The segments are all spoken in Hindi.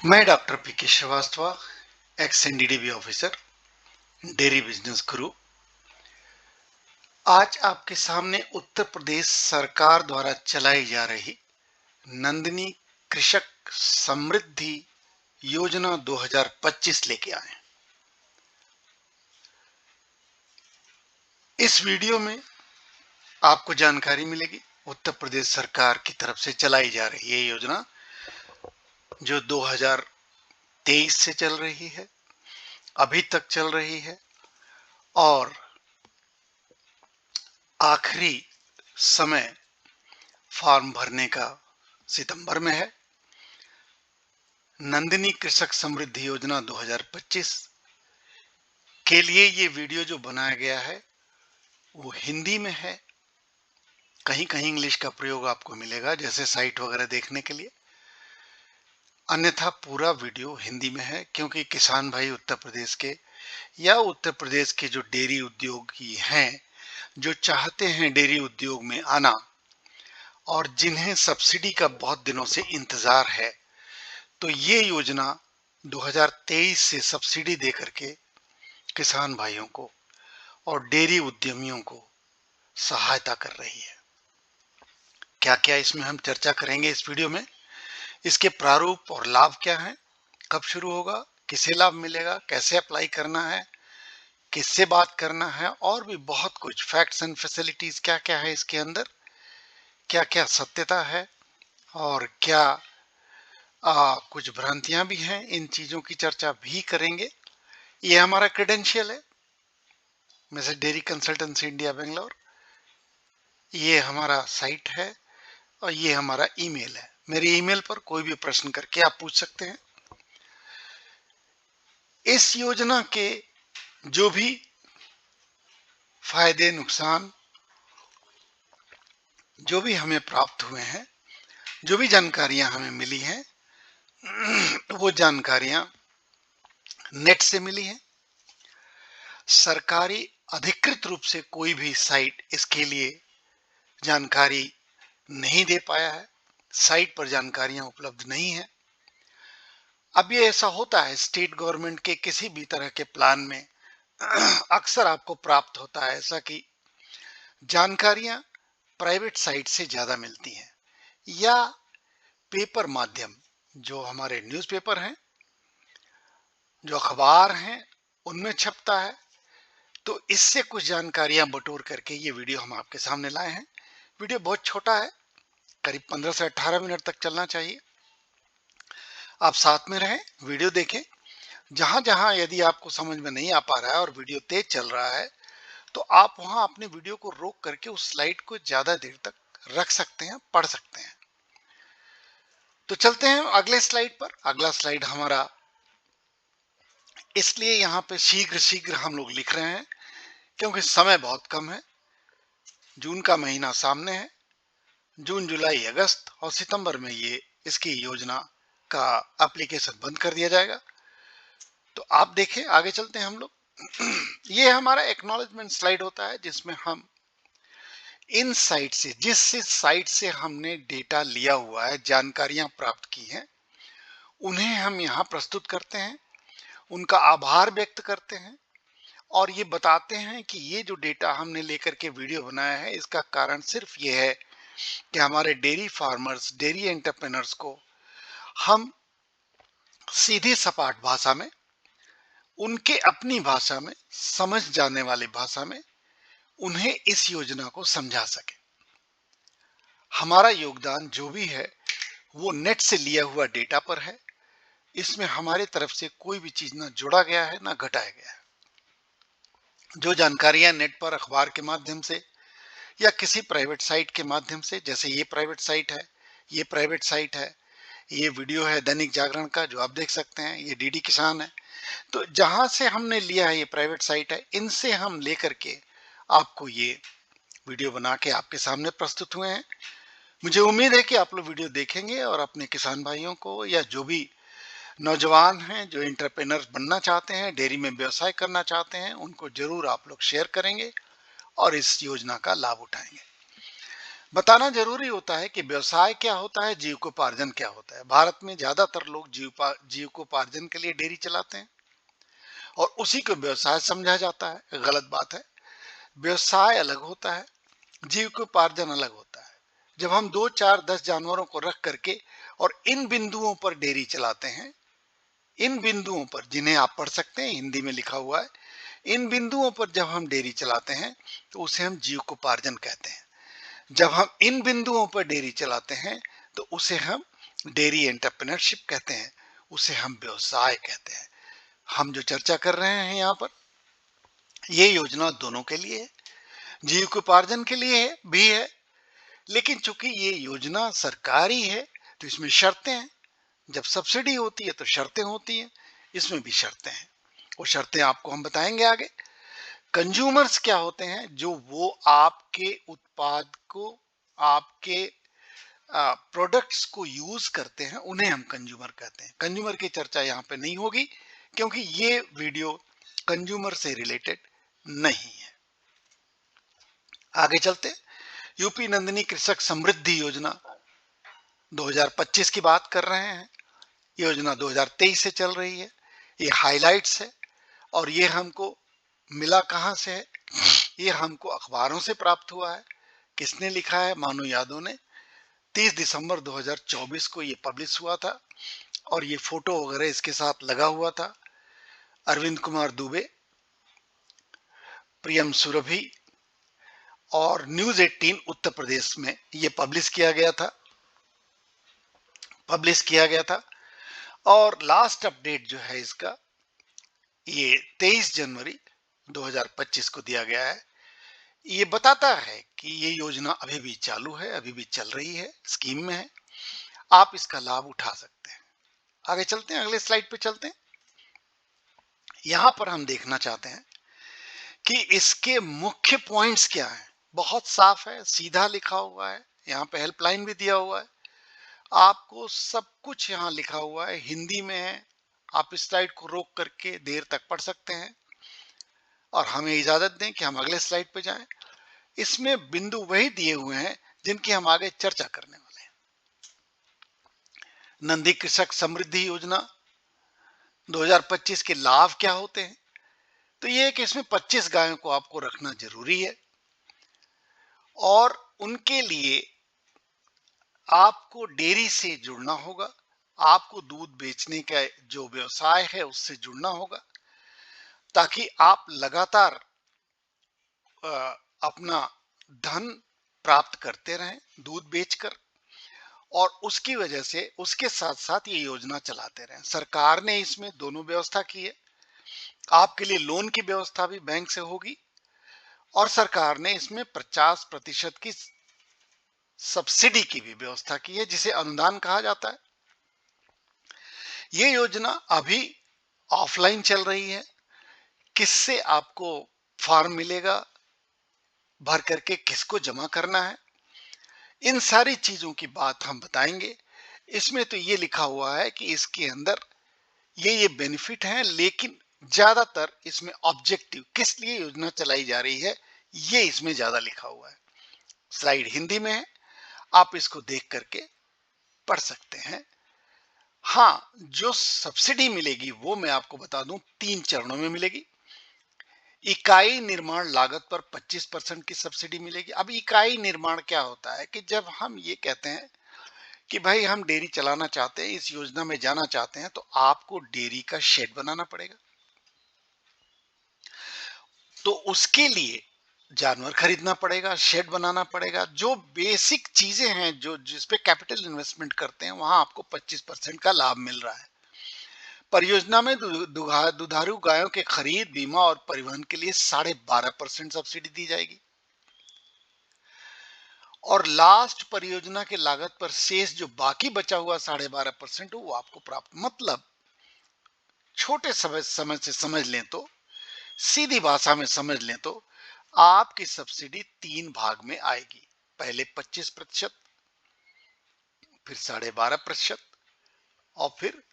मैं doctor P K. Srivastava, ex NDDB officer, dairy business guru. आज आपके सामने उत्तर प्रदेश सरकार द्वारा चलाई जा रही नंदिनी कृषक समृद्धि योजना 2025 लेके आए। इस वीडियो में आपको जानकारी मिलेगी उत्तर प्रदेश सरकार की तरफ से चलाई जा रही ये योजना जो 2023 से चल रही है, अभी तक चल रही है और आखिरी समय फॉर्म भरने का सितंबर में है। नंदिनी कृषक समृद्धि योजना 2025 के लिए ये वीडियो जो बनाया गया है वो हिंदी में है। कहीं कहीं इंग्लिश का प्रयोग आपको मिलेगा, जैसे साइट वगैरह देखने के लिए। अन्यथा पूरा वीडियो हिंदी में है, क्योंकि किसान भाई उत्तर प्रदेश के या उत्तर प्रदेश के जो डेयरी उद्योगी हैं, जो चाहते हैं डेयरी उद्योग में आना और जिन्हें सब्सिडी का बहुत दिनों से इंतजार है, तो ये योजना 2023 से सब्सिडी दे करके किसान भाइयों को और डेयरी उद्यमियों को सहायता कर रही है। क्या क्या इसमें हम चर्चा करेंगे इस वीडियो में। इसके प्रारूप और लाभ क्या हैं, कब शुरू होगा, किसे लाभ मिलेगा, कैसे अप्लाई करना है, किससे बात करना है, और भी बहुत कुछ फैक्ट्स एंड फैसिलिटीज क्या क्या है इसके अंदर, क्या क्या सत्यता है और क्या कुछ भ्रांतियां भी हैं, इन चीजों की चर्चा भी करेंगे। ये हमारा क्रेडेंशियल है, Mrs dairy consultancy India Bangalore. ये हमारा साइट है और ये हमारा ईमेल है। मेरे ईमेल पर कोई भी प्रश्न करके आप पूछ सकते हैं। इस योजना के जो भी फायदे नुकसान जो भी हमें प्राप्त हुए हैं, जो भी जानकारियां हमें मिली हैं, वो जानकारियां नेट से मिली हैं। सरकारी अधिकृत रूप से कोई भी साइट इसके लिए जानकारी नहीं दे पाया है, साइट पर जानकारियां उपलब्ध नहीं है। अब ये ऐसा होता है स्टेट गवर्नमेंट के किसी भी तरह के प्लान में अक्सर आपको प्राप्त होता है ऐसा कि जानकारियां प्राइवेट साइट से ज्यादा मिलती हैं या पेपर माध्यम, जो हमारे न्यूज़पेपर हैं, जो अखबार हैं, उनमें छपता है। तो इससे कुछ जानकारियां बटोर करके ये वीडियो हम आपके सामने लाए हैं। वीडियो बहुत छोटा है, करीब 15 से 18 मिनट तक चलना चाहिए। आप साथ में रहें, वीडियो देखें। जहां जहां यदि आपको समझ में नहीं आ पा रहा है और वीडियो तेज चल रहा है, तो आप वहां अपने वीडियो को रोक करके उस स्लाइड को ज्यादा देर तक रख सकते हैं, पढ़ सकते हैं। तो चलते हैं अगले स्लाइड पर। अगला स्लाइड हमारा इसलिए यहाँ पे शीघ्र शीघ्र हम लोग लिख रहे हैं क्योंकि समय बहुत कम है। जून का महीना सामने है। जून, जुलाई, अगस्त और सितंबर में ये इसकी योजना का एप्लीकेशन बंद कर दिया जाएगा। तो आप देखें, आगे चलते हैं हम लोग। ये हमारा एक्नॉलेजमेंट स्लाइड होता है जिसमें हम इन साइट से, जिस साइट से हमने डेटा लिया हुआ है, जानकारियां प्राप्त की हैं, उन्हें हम यहाँ प्रस्तुत करते हैं, उनका आभार व्यक्त करते हैं और ये बताते हैं कि ये जो डेटा हमने लेकर के वीडियो बनाया है, इसका कारण सिर्फ ये है कि हमारे डेयरी फार्मर्स, डेयरी एंटरप्रेन्योर्स को हम सीधी सपाट भाषा में, उनके अपनी भाषा में, समझ जाने वाली भाषा में उन्हें इस योजना को समझा सके। हमारा योगदान जो भी है वो नेट से लिया हुआ डेटा पर है। इसमें हमारी तरफ से कोई भी चीज ना जोड़ा गया है ना घटाया गया है। जो जानकारियां नेट पर अखबार के माध्यम से या किसी प्राइवेट साइट के माध्यम से, जैसे ये प्राइवेट साइट है, ये प्राइवेट साइट है, ये वीडियो है दैनिक जागरण का जो आप देख सकते हैं, ये डीडी किसान है। तो जहां से हमने लिया है, ये प्राइवेट साइट है, इनसे हम लेकर के आपको ये वीडियो बना के आपके सामने प्रस्तुत हुए हैं। मुझे उम्मीद है कि आप लोग वीडियो देखेंगे और अपने किसान भाइयों को या जो भी नौजवान हैं जो एंटरप्रेन्योर बनना चाहते हैं, डेयरी में व्यवसाय करना चाहते हैं, उनको जरूर आप लोग शेयर करेंगे और इस योजना का लाभ उठाएंगे। बताना जरूरी होता है कि व्यवसाय क्या होता है, जीविकोपार्जन क्या होता है। भारत में ज्यादातर लोग जीविकोपार्जन के लिए डेयरी चलाते हैं और उसी को व्यवसाय समझा जाता है। गलत बात है। व्यवसाय अलग होता है, जीविकोपार्जन अलग होता है। जब हम 2, 4, 10 जानवरों को रख करके और इन बिंदुओं पर डेयरी चलाते हैं, इन बिंदुओं पर जिन्हें आप पढ़ सकते हैं, हिंदी में लिखा हुआ है, इन बिंदुओं पर जब हम डेयरी चलाते हैं तो उसे हम जीविकोपार्जन कहते हैं। जब हम इन बिंदुओं पर डेयरी चलाते हैं तो उसे हम डेयरी एंटरप्रेन्योरशिप कहते हैं, उसे हम व्यवसाय कहते हैं। हम जो चर्चा कर रहे हैं यहाँ पर, ये योजना दोनों के लिए है, जीविकोपार्जन के लिए है भी है, लेकिन चूंकि ये योजना सरकारी है तो इसमें शर्तें हैं। जब सब्सिडी होती है तो शर्तें होती हैं, इसमें भी शर्तें हैं। वो शर्तें आपको हम बताएंगे आगे। कंज्यूमर्स क्या होते हैं? जो वो आपके उत्पाद को, आपके प्रोडक्ट्स को यूज करते हैं, उन्हें हम कंज्यूमर कहते हैं। कंज्यूमर की चर्चा यहाँ पे नहीं होगी क्योंकि ये वीडियो कंज्यूमर से रिलेटेड नहीं है। आगे चलते। यूपी नंदिनी कृषक समृद्धि योजना 2025 की बात कर रहे हैं। योजना 2023 से चल रही है। ये हाइलाइट्स है और ये हमको मिला कहां से है? ये हमको अखबारों से प्राप्त हुआ है। किसने लिखा है? मानो यादव ने। 30 दिसंबर 2024 को ये पब्लिश हुआ था और ये फोटो वगैरह इसके साथ लगा हुआ था। अरविंद कुमार दुबे, प्रियम सुरभि और न्यूज 18 उत्तर प्रदेश में ये पब्लिश किया गया था। और लास्ट अपडेट जो है इसका, ये 23 जनवरी 2025 को दिया गया है। ये बताता है कि ये योजना अभी भी चालू है, अभी भी चल रही है, स्कीम में है, आप इसका लाभ उठा सकते हैं। आगे चलते हैं, अगले स्लाइड पे चलते हैं। यहां पर हम देखना चाहते हैं कि इसके मुख्य पॉइंट्स क्या हैं। बहुत साफ है, सीधा लिखा हुआ है, यहाँ पे हेल्पलाइन भी दिया हुआ है, आपको सब कुछ यहाँ लिखा हुआ है, हिंदी में है। आप इस स्लाइड को रोक करके देर तक पढ़ सकते हैं और हमें इजाजत दें कि हम अगले स्लाइड पे जाएं। इसमें बिंदु वही दिए हुए हैं जिनकी हम आगे चर्चा करने वाले हैं। नंदी कृषक समृद्धि योजना 2025 के लाभ क्या होते हैं? तो ये है कि इसमें 25 गायों को आपको रखना जरूरी है और उनके लिए आपको डेयरी से जुड़ना होगा, आपको दूध बेचने का जो व्यवसाय है उससे जुड़ना होगा, ताकि आप लगातार अपना धन प्राप्त करते रहें दूध बेचकर, और उसकी वजह से उसके साथ साथ ये योजना चलाते रहें। सरकार ने इसमें दोनों व्यवस्था की है। आपके लिए लोन की व्यवस्था भी बैंक से होगी और सरकार ने इसमें 50% की सब्सिडी की भी व्यवस्था की है, जिसे अनुदान कहा जाता है। ये योजना अभी ऑफलाइन चल रही है। किससे आपको फॉर्म मिलेगा, भर करके किसको जमा करना है, इन सारी चीजों की बात हम बताएंगे। इसमें तो ये लिखा हुआ है कि इसके अंदर ये बेनिफिट हैं, लेकिन ज्यादातर इसमें ऑब्जेक्टिव, किस लिए योजना चलाई जा रही है, ये इसमें ज्यादा लिखा हुआ है। स्लाइड हिंदी में है, आप इसको देख करके पढ़ सकते हैं। हाँ, जो सब्सिडी मिलेगी वो मैं आपको बता दूं, 3 चरणों में मिलेगी। इकाई निर्माण लागत पर 25% की सब्सिडी मिलेगी। अब इकाई निर्माण क्या होता है कि जब हम ये कहते हैं कि भाई हम डेयरी चलाना चाहते हैं, इस योजना में जाना चाहते हैं, तो आपको डेयरी का शेड बनाना पड़ेगा। तो उसके लिए जानवर खरीदना पड़ेगा, शेड बनाना पड़ेगा। जो बेसिक चीजें हैं, जो जिस पे कैपिटल इन्वेस्टमेंट करते हैं, वहां आपको 25% का लाभ मिल रहा है। परियोजना में दुधारू गायों के खरीद, बीमा और परिवहन के लिए 12.5% सब्सिडी दी जाएगी और लास्ट परियोजना के लागत पर शेष जो बाकी बचा हुआ 12.5% वो आपको प्राप्त, मतलब छोटे समय से समझ लें तो, सीधी भाषा में समझ लें तो, आपकी सब्सिडी 3 भाग में आएगी। पहले 25%, फिर 12.5% और फिर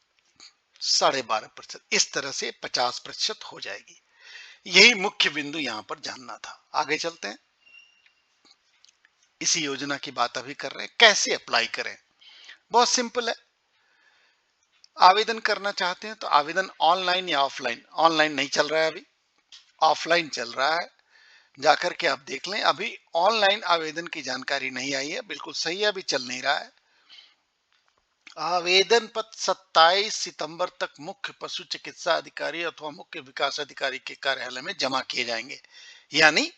12.5%। इस तरह से 50% हो जाएगी। यही मुख्य बिंदु यहां पर जानना था। आगे चलते हैं। इसी योजना की बात अभी कर रहे हैं। कैसे अप्लाई करें? बहुत सिंपल है। आवेदन करना चाहते हैं तो आवेदन ऑनलाइन या ऑफलाइन, ऑनलाइन नहीं चल रहा है अभी, ऑफलाइन चल रहा है। जाकर के आप देख लें। अभी ऑनलाइन आवेदन की जानकारी नहीं आई है, बिल्कुल सही है, अभी चल नहीं रहा है। आवेदन पत्र 27 सितंबर तक मुख्य पशु चिकित्सा अधिकारी अथवा मुख्य विकास अधिकारी के कार्यालय में जमा किए जाएंगे। यानी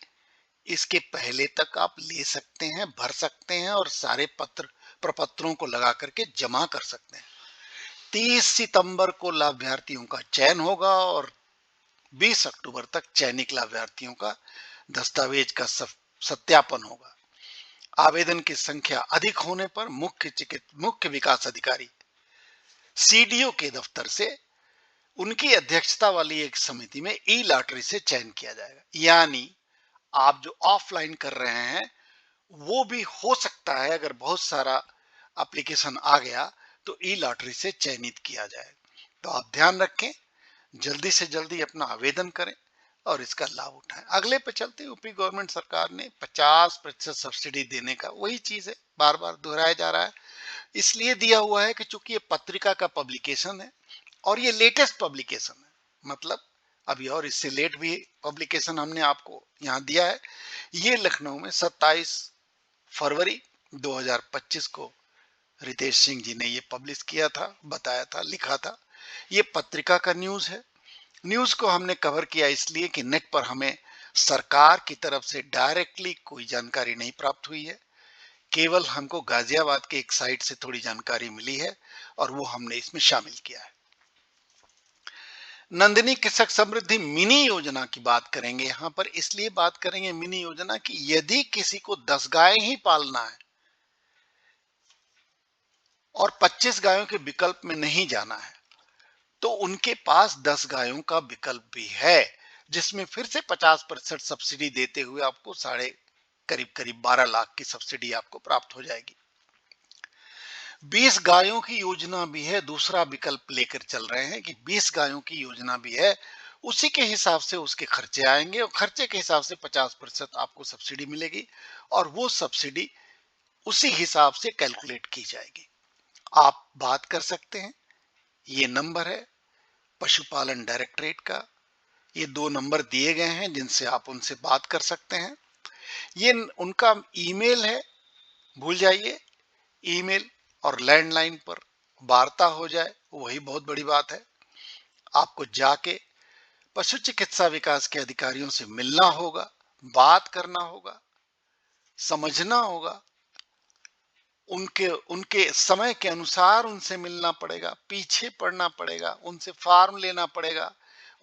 इसके पहले तक आप ले सकते हैं, भर सकते हैं और सारे पत्र प्रपत्रों को लगा करके जमा कर सकते हैं। 30 सितंबर को लाभार्थियों का चयन होगा और 20 अक्टूबर तक चयनित लाभार्थियों का दस्तावेज का सत्यापन होगा। आवेदन की संख्या अधिक होने पर मुख्य विकास अधिकारी सीडीओ के दफ्तर से उनकी अध्यक्षता वाली एक समिति में ई लॉटरी से चयन किया जाएगा। यानी आप जो ऑफलाइन कर रहे हैं वो भी हो सकता है, अगर बहुत सारा एप्लीकेशन आ गया तो ई लॉटरी से चयनित किया जाए। तो आप ध्यान रखें, जल्दी से जल्दी अपना आवेदन करें और इसका लाभ उठाएं। अगले पे चलते, यूपी गवर्नमेंट सरकार ने 50% सब्सिडी देने का, वही चीज है, बार बार दोहराया जा रहा है। इसलिए दिया हुआ है कि चूंकि ये पत्रिका का पब्लिकेशन है और ये लेटेस्ट पब्लिकेशन है, मतलब अभी और इससे लेट भी पब्लिकेशन हमने आपको यहाँ दिया है। ये लखनऊ में 27 फरवरी 2025 को रितेश सिंह जी ने ये पब्लिश किया था, बताया था, लिखा था। ये पत्रिका का न्यूज है। न्यूज को हमने कवर किया इसलिए कि नेट पर हमें सरकार की तरफ से डायरेक्टली कोई जानकारी नहीं प्राप्त हुई है। केवल हमको गाजियाबाद के एक साइट से थोड़ी जानकारी मिली है और वो हमने इसमें शामिल किया है। नंदिनी कृषक समृद्धि मिनी योजना की बात करेंगे यहां पर, इसलिए बात करेंगे मिनी योजना की यदि किसी को 10 गाय ही पालना है और 25 गायों के विकल्प में नहीं जाना है तो उनके पास 10 गायों का विकल्प भी है, जिसमें फिर से 50% सब्सिडी देते हुए आपको करीब करीब 12 लाख की सब्सिडी आपको प्राप्त हो जाएगी। 20 गायों की योजना भी है, दूसरा विकल्प लेकर चल रहे हैं कि 20 गायों की योजना भी है। उसी के हिसाब से उसके खर्चे आएंगे और खर्चे के हिसाब से 50% आपको सब्सिडी मिलेगी और वो सब्सिडी उसी हिसाब से कैलकुलेट की जाएगी। आप बात कर सकते हैं, ये नंबर है पशुपालन डायरेक्टरेट का, ये 2 नंबर दिए गए हैं जिनसे आप उनसे बात कर सकते हैं। ये उनका ईमेल है, भूल जाइए ईमेल और लैंडलाइन पर वार्ता हो जाए, वही बहुत बड़ी बात है। आपको जाके पशु चिकित्सा विकास के अधिकारियों से मिलना होगा, बात करना होगा, समझना होगा, उनके उनके समय के अनुसार उनसे मिलना पड़ेगा, पीछे पड़ना पड़ेगा, उनसे फॉर्म लेना पड़ेगा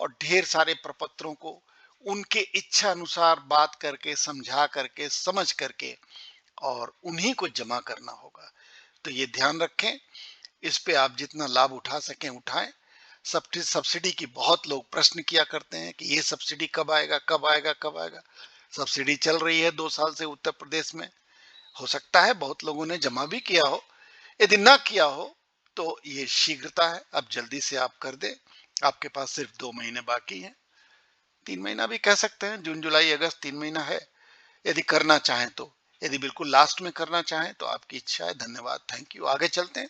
और ढेर सारे प्रपत्रों को उनके इच्छा अनुसार बात करके, समझा करके, समझ करके और उन्हीं को जमा करना होगा। तो ये ध्यान रखें, इस पे आप जितना लाभ उठा सकें उठाएं। सब्सिडी की बहुत लोग प्रश्न किया करते हैं कि ये सब्सिडी कब आएगा, कब आएगा, कब आएगा। सब्सिडी चल रही है 2 साल से उत्तर प्रदेश में। हो सकता है बहुत लोगों ने जमा भी किया हो, यदि ना किया हो तो ये शीघ्रता है, अब जल्दी से आप कर दे। आपके पास सिर्फ 2 महीने बाकी हैं, 3 महीना भी कह सकते हैं, जून जुलाई अगस्त 3 महीना है यदि करना चाहें तो। यदि बिल्कुल लास्ट में करना चाहें तो आपकी इच्छा है। धन्यवाद, थैंक यू। आगे चलते हैं।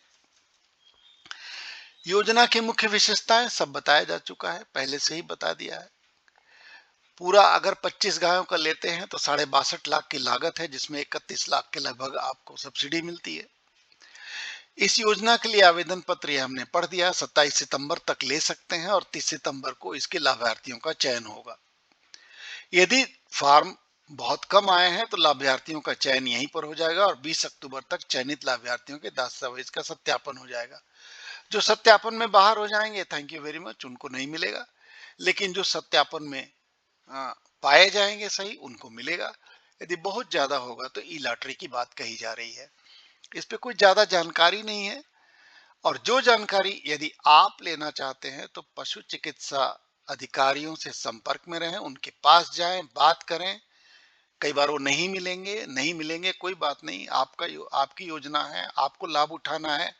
योजना की मुख्य विशेषताएं सब बताया जा चुका है, पहले से ही बता दिया है। पूरा अगर 25 गायों का लेते हैं तो 62.5 लाख की लागत है, जिसमें 31 लाख के लगभग आपको सब्सिडी मिलती है। इस योजना के लिए आवेदन पत्र हमने पढ़ दिया, 27 सितंबर तक ले सकते हैं और 30 सितंबर को इसके लाभार्थियों का चयन होगा। यदि फॉर्म बहुत कम आए हैं तो लाभार्थियों का चयन यहीं पर हो जाएगा और 20 अक्टूबर तक चयनित लाभार्थियों के दस्तावेज का सत्यापन हो जाएगा। जो सत्यापन में बाहर हो जाएंगे, थैंक यू वेरी मच, उनको नहीं मिलेगा, लेकिन जो सत्यापन में पाए जाएंगे सही, उनको मिलेगा। यदि बहुत ज्यादा होगा तो ई लॉटरी की बात कही जा रही है। इस पे कोई ज्यादा जानकारी नहीं है और जो जानकारी यदि आप लेना चाहते हैं तो पशु चिकित्सा अधिकारियों से संपर्क में रहें, उनके पास जाएं, बात करें। कई बार वो नहीं मिलेंगे, नहीं मिलेंगे कोई बात नहीं, आपकी योजना है, आपको लाभ उठाना है।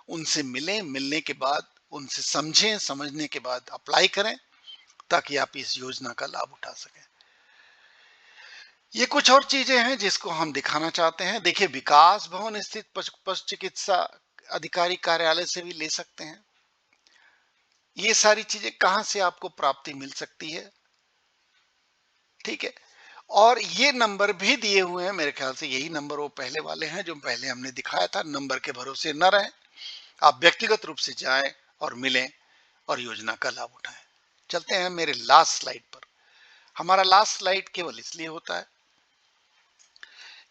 उनसे मिलें, मिलने के बाद उनसे समझें, समझने के बाद अप्लाई करें ताकि आप इस योजना का लाभ उठा सकें। ये कुछ और चीजें हैं जिसको हम दिखाना चाहते हैं। देखिए, विकास भवन स्थित पशु चिकित्सा अधिकारी कार्यालय से भी ले सकते हैं। ये सारी चीजें कहां से आपको प्राप्ति मिल सकती है, ठीक है। और ये नंबर भी दिए हुए हैं, मेरे ख्याल से यही नंबर वो पहले वाले हैं जो पहले हमने दिखाया था। नंबर के भरोसे न रहें, आप व्यक्तिगत रूप से जाएं और मिलें और योजना का लाभ उठाएं। चलते हैं मेरे लास्ट स्लाइड पर। हमारा लास्ट स्लाइड केवल इसलिए होता है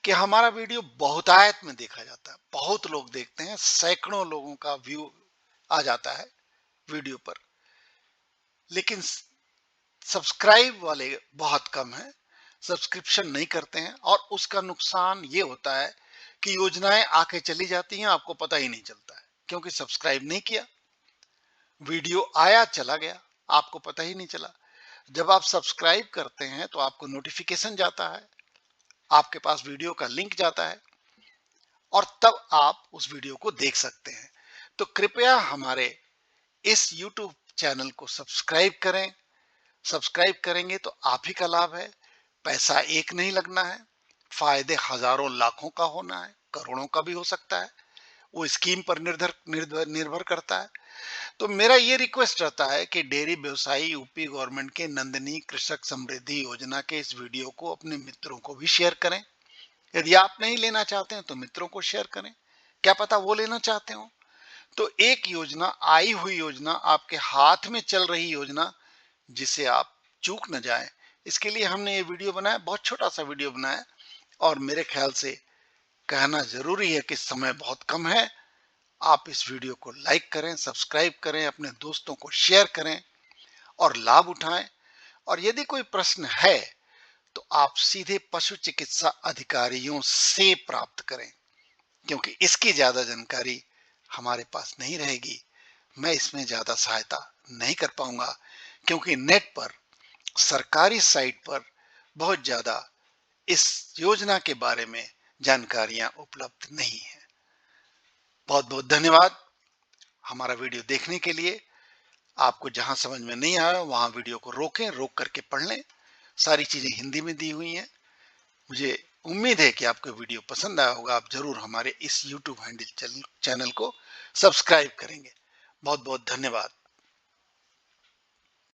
कि हमारा वीडियो बहुतायत में देखा जाता है, बहुत लोग देखते हैं, सैकड़ों लोगों का व्यू आ जाता है वीडियो पर, लेकिन सब्सक्राइब वाले बहुत कम हैं, सब्सक्रिप्शन नहीं करते हैं। और उसका नुकसान ये होता है कि योजनाएं आके चली जाती हैं, आपको पता ही नहीं चलता है, क्योंकि सब्सक्राइब नहीं किया, वीडियो आया चला गया, आपको पता ही नहीं चला। जब आप सब्सक्राइब करते हैं तो आपको नोटिफिकेशन जाता है, आपके पास वीडियो का लिंक जाता है और तब आप उस वीडियो को देख सकते हैं। तो कृपया हमारे इस YouTube चैनल को सब्सक्राइब करें। सब्सक्राइब करेंगे तो आप ही का लाभ है, पैसा एक नहीं लगना है, फायदे हजारों लाखों का होना है, करोड़ों का भी हो सकता है, वो स्कीम पर निर्भर करता है। तो मेरा ये रिक्वेस्ट रहता है कि डेयरी व्यवसायी यूपी गवर्नमेंट के नंदनी कृषक समृद्धि योजना के इस वीडियो को अपने मित्रों को भी शेयर करें। यदि आप नहीं लेना चाहते हैं तो मित्रों को शेयर करें, क्या पता वो लेना चाहते हो। तो एक योजना, आई हुई योजना, आपके हाथ में चल रही योजना, जिसे आप चूक न जाएं, इसके लिए हमने ये वीडियो बनाया, बहुत छोटा सा वीडियो बनाया। और मेरे ख्याल से कहना जरूरी है कि समय बहुत कम है। आप इस वीडियो को लाइक करें, सब्सक्राइब करें, अपने दोस्तों को शेयर करें और लाभ उठाएं। और यदि कोई प्रश्न है तो आप सीधे पशु चिकित्सा अधिकारियों से प्राप्त करें, क्योंकि इसकी ज्यादा जानकारी हमारे पास नहीं रहेगी। मैं इसमें ज्यादा सहायता नहीं कर पाऊंगा, क्योंकि नेट पर, सरकारी साइट पर बहुत ज्यादा इस योजना के बारे में जानकारियां उपलब्ध नहीं है। बहुत बहुत धन्यवाद हमारा वीडियो देखने के लिए। आपको जहां समझ में नहीं आया वहां वीडियो को रोकें, रोक करके पढ़ लें। सारी चीजें हिंदी में दी हुई हैं। मुझे उम्मीद है कि आपको वीडियो पसंद आया होगा। आप जरूर हमारे इस YouTube हैंडल चैनल को सब्सक्राइब करेंगे। बहुत बहुत धन्यवाद।